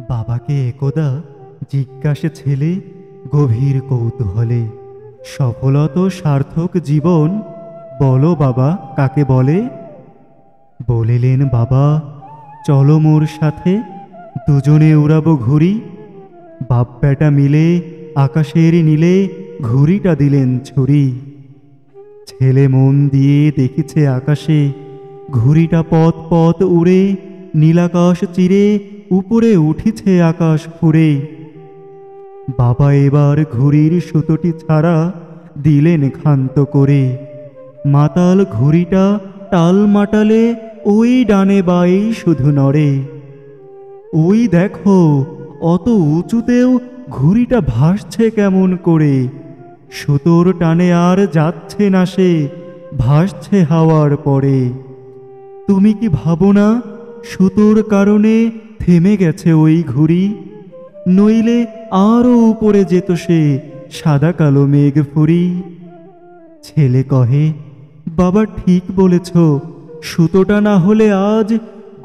বাবাকে একদা জিজ্ঞাসে ছেলে গভীর কৌতূহলে, সফলত সার্থক জীবন বলো বাবা কাকে বলে? বলিলেন বাবা, চলো মোর সাথে, দুজনে উড়াবো ঘুড়ি। বাপ বেটা মিলে আকাশের নীলে ঘুড়িটা দিলেন ছুরি। ছেলে মন দিয়ে দেখিছে আকাশে, ঘুড়িটা পথ পথ উড়ে নীলাকাশ চিরে উপরে উঠিছে আকাশ ফুঁড়ে। বাবা এবার ঘুড়ির সুতোটি ছাড়া দিলেন ক্ষান্ত করে, মাতাল ঘুড়িটা টাল মাটালে ওই ডানে বাই শুধু নড়ে। ওই দেখো, অত উঁচুতেও ঘুড়িটা ভাসছে কেমন করে, সুতোর টানে আর যাচ্ছে না সে, ভাসছে হাওয়ার পরে। তুমি কি ভাবো না সুতোর কারণে থেমে গেছে ওই ঘুড়ি? নইলে আরো উপরে যেত সে সাদা কালো মেঘ ফুরি। ছেলে কহে, বাবা ঠিক বলেছ, সুতোটা না হলে আজ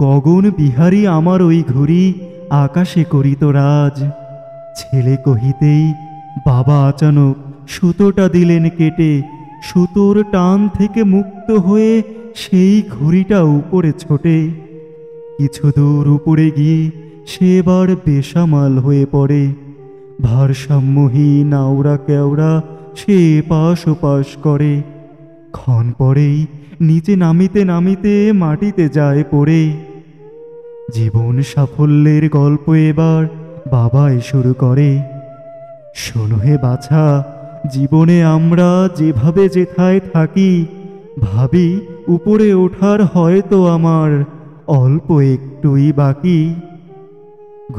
গগন বিহারী আমার ওই ঘুড়ি আকাশে করিত রাজ। ছেলে কহিতেই বাবা আচানক সুতোটা দিলেন কেটে, সুতোর টান থেকে মুক্ত হয়ে সেই ঘুড়িটা উপরে ছোটে। কিছু দূর উপরে গিয়ে সে এবার বেসামাল হয়ে পড়ে, ভারসাম্যহীন আওড়া কেওড়া সে এপাশ ওপাশ করে। ক্ষণ পরেই নিচে নামিতে নামিতে মাটিতে যায় পড়ে। জীবন সাফল্যের গল্প এবার বাবাই শুরু করে। শোনো হে বাছা, জীবনে আমরা যেভাবে যেথায় থাকি, ভাবি উপরে ওঠার হয়তো আমার অল্প একটুই বাকি।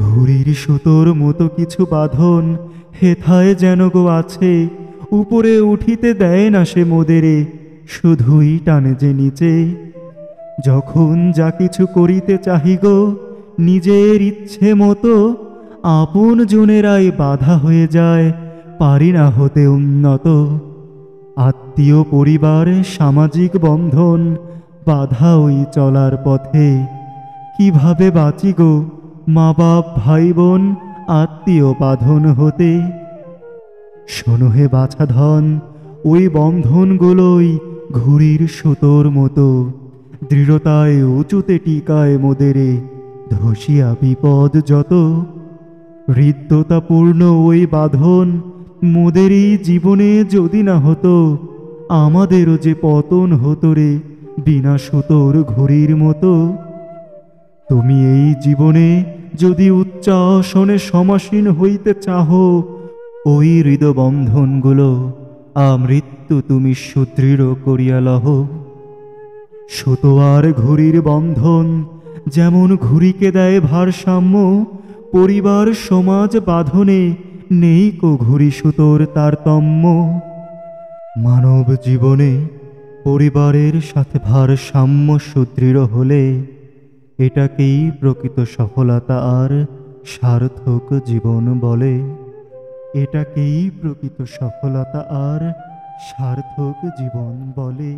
ঘুড়ির সুতোর মতো কিছু বাঁধন হেথায় যেন গো আছে, উপরে উঠিতে দেয় না সে মোদেরে, শুধুই টানে যে নিচে। যখন যা কিছু করিতে চাহি গো নিজের ইচ্ছে মতো, আপন জনেরাই বাধা হয়ে যায়, পারি না হতে উন্নত। আত্মীয় পরিবার সামাজিক বন্ধন বাধা ওই চলার পথে, কিভাবে বাঁচি গো মা বাপ ভাই বোন আত্মীয় বাঁধন হতে। শোনো হে বাছা ধন, ওই বন্ধনগুলোই ঘুড়ির সুতোর মতো, দৃঢ়তায় উঁচুতে টিকায় মোদেরে, ধসিয়া বিপদ যত। হৃদ্যতাপূর্ণ ওই বাঁধন মোদেরই জীবনে যদি না হতো, আমাদেরও যে পতন হতো রে বিনা সুতোর ঘুড়ির মতো। তুমি এই জীবনে যদি উচ্চাসনে সমাসীন হইতে চাহো, ওই হৃদবন্ধনগুলো আমৃত্যু তুমি সুদৃঢ় করিয়া লহ। সুতো আর ঘুড়ির বন্ধন যেমন ঘুড়িকে দেয় ভারসাম্য, পরিবার সমাজ বাঁধনে নেই কো ঘুড়ি সুতোর তারতম্য। মানব জীবনে পরিবারের সাথে ভারসাম্য সুদৃঢ় হলে, এটাকেই প্রকৃত সফলতা আর সার্থক জীবন বলে। এটাকেই প্রকৃত সফলতা আর সার্থক জীবন বলে।